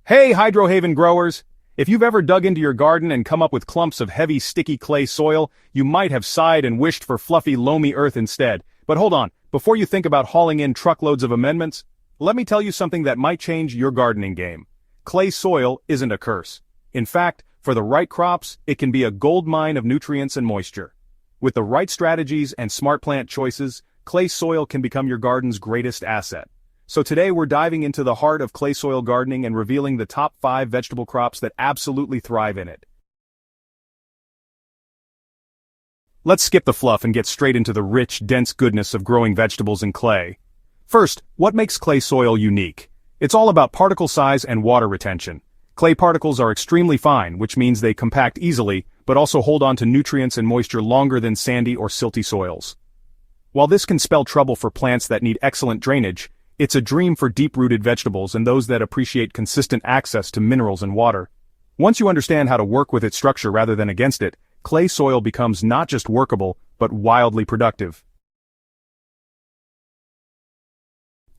Hey, Hydrohaven growers! If you've ever dug into your garden and come up with clumps of heavy, sticky clay soil, you might have sighed and wished for fluffy, loamy earth instead. But hold on, before you think about hauling in truckloads of amendments, let me tell you something that might change your gardening game. Clay soil isn't a curse. In fact, for the right crops, it can be a gold mine of nutrients and moisture. With the right strategies and smart plant choices, clay soil can become your garden's greatest asset. So today we're diving into the heart of clay soil gardening and revealing the top 5 vegetable crops that absolutely thrive in it. Let's skip the fluff and get straight into the rich, dense goodness of growing vegetables in clay. First, what makes clay soil unique? It's all about particle size and water retention. Clay particles are extremely fine, which means they compact easily, but also hold on to nutrients and moisture longer than sandy or silty soils. While this can spell trouble for plants that need excellent drainage, it's a dream for deep-rooted vegetables and those that appreciate consistent access to minerals and water. Once you understand how to work with its structure rather than against it, clay soil becomes not just workable, but wildly productive.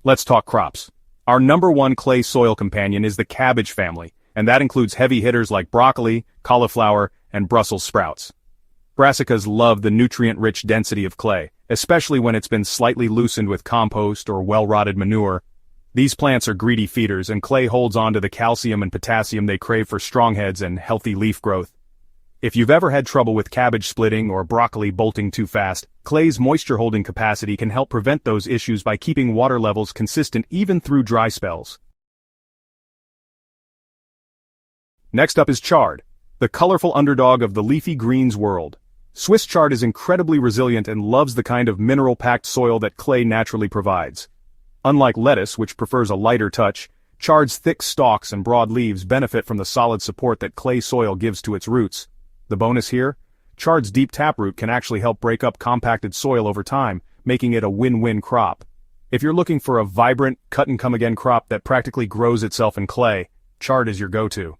Let's talk crops. Our number one clay soil companion is the cabbage family, and that includes heavy hitters like broccoli, cauliflower, and Brussels sprouts. Brassicas love the nutrient-rich density of clay, especially when it's been slightly loosened with compost or well-rotted manure. These plants are greedy feeders, and clay holds on to the calcium and potassium they crave for strong heads and healthy leaf growth. If you've ever had trouble with cabbage splitting or broccoli bolting too fast, clay's moisture-holding capacity can help prevent those issues by keeping water levels consistent even through dry spells. Next up is chard, the colorful underdog of the leafy greens world. Swiss chard is incredibly resilient and loves the kind of mineral-packed soil that clay naturally provides. Unlike lettuce, which prefers a lighter touch, chard's thick stalks and broad leaves benefit from the solid support that clay soil gives to its roots. The bonus here? Chard's deep taproot can actually help break up compacted soil over time, making it a win-win crop. If you're looking for a vibrant, cut-and-come-again crop that practically grows itself in clay, chard is your go-to.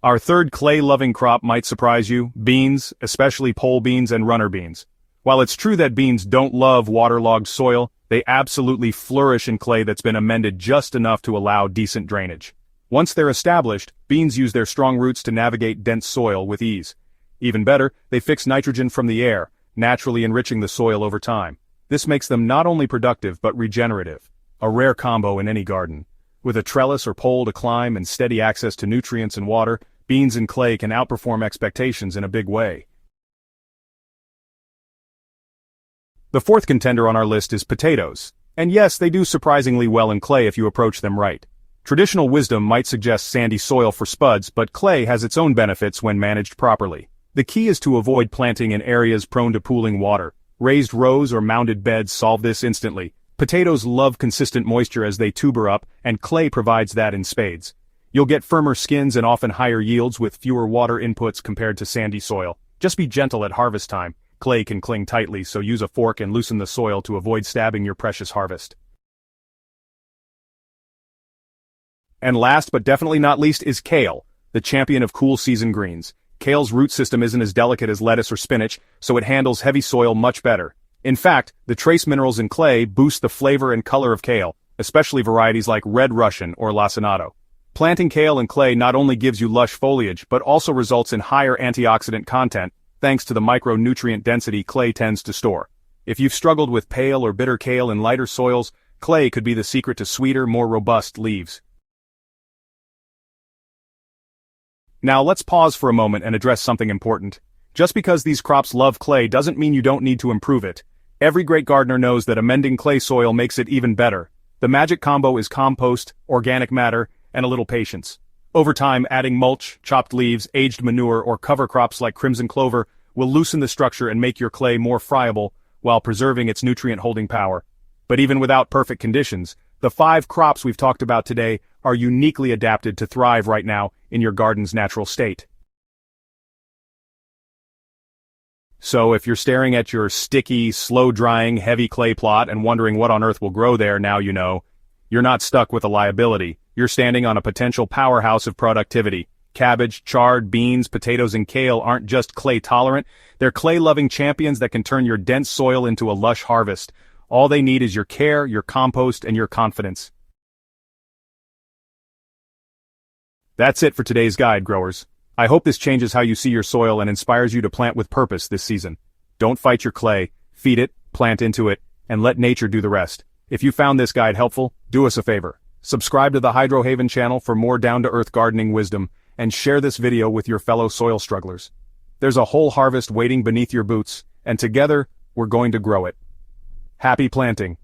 Our third clay-loving crop might surprise you: beans, especially pole beans and runner beans. While it's true that beans don't love waterlogged soil, they absolutely flourish in clay that's been amended just enough to allow decent drainage. Once they're established, beans use their strong roots to navigate dense soil with ease. Even better, they fix nitrogen from the air, naturally enriching the soil over time. This makes them not only productive but regenerative, a rare combo in any garden. With a trellis or pole to climb and steady access to nutrients and water, beans and clay can outperform expectations in a big way. The fourth contender on our list is potatoes. And yes, they do surprisingly well in clay if you approach them right. Traditional wisdom might suggest sandy soil for spuds, but clay has its own benefits when managed properly. The key is to avoid planting in areas prone to pooling water. Raised rows or mounded beds solve this instantly. Potatoes love consistent moisture as they tuber up, and clay provides that in spades. You'll get firmer skins and often higher yields with fewer water inputs compared to sandy soil. Just be gentle at harvest time. Clay can cling tightly, so use a fork and loosen the soil to avoid stabbing your precious harvest. And last but definitely not least is kale, the champion of cool season greens. Kale's root system isn't as delicate as lettuce or spinach, so it handles heavy soil much better. In fact, the trace minerals in clay boost the flavor and color of kale, especially varieties like Red Russian or Lacinato. Planting kale in clay not only gives you lush foliage but also results in higher antioxidant content, thanks to the micronutrient density clay tends to store. If you've struggled with pale or bitter kale in lighter soils, clay could be the secret to sweeter, more robust leaves. Now let's pause for a moment and address something important. Just because these crops love clay doesn't mean you don't need to improve it. Every great gardener knows that amending clay soil makes it even better. The magic combo is compost, organic matter, and a little patience. Over time, adding mulch, chopped leaves, aged manure, or cover crops like crimson clover will loosen the structure and make your clay more friable while preserving its nutrient-holding power. But even without perfect conditions, the 5 crops we've talked about today are uniquely adapted to thrive right now in your garden's natural state. So if you're staring at your sticky, slow-drying, heavy clay plot and wondering what on earth will grow there, now you know. You're not stuck with a liability. You're standing on a potential powerhouse of productivity. Cabbage, chard, beans, potatoes, and kale aren't just clay-tolerant, they're clay-loving champions that can turn your dense soil into a lush harvest. All they need is your care, your compost, and your confidence. That's it for today's guide, growers. I hope this changes how you see your soil and inspires you to plant with purpose this season. Don't fight your clay, feed it, plant into it, and let nature do the rest. If you found this guide helpful, do us a favor. Subscribe to the Hydro Haven channel for more down-to-earth gardening wisdom, and share this video with your fellow soil strugglers. There's a whole harvest waiting beneath your boots, and together, we're going to grow it. Happy planting!